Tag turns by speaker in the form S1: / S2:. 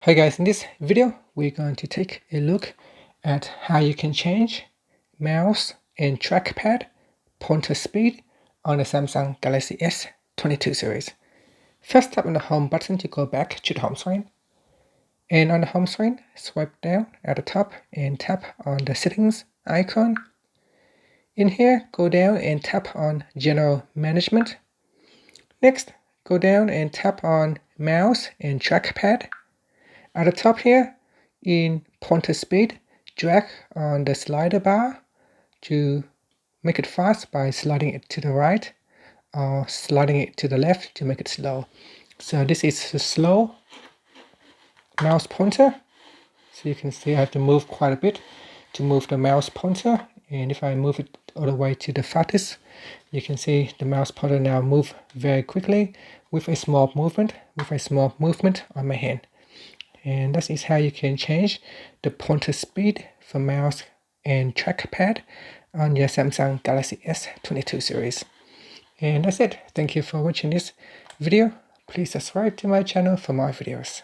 S1: Hi guys, in this video we're going to take a look at how you can change mouse and trackpad pointer speed on the Samsung Galaxy S22 series. First, tap on the home button to go back to the home screen. And on the home screen, swipe down at the top and tap on the settings icon. In here, go down and tap on general management. Next, go down and tap on mouse and trackpad. At the top here, in pointer speed, drag on the slider bar to make it fast by sliding it to the right or sliding it to the left to make it slow. So this is the slow mouse pointer. So you can see I have to move quite a bit to move the mouse pointer. And if I move it all the way to the fastest, you can see the mouse pointer now move very quickly with a small movement on my hand. And this is how you can change the pointer speed for mouse and trackpad on your Samsung Galaxy S22 series. And that's it. Thank you for watching this video. Please subscribe to my channel for more videos.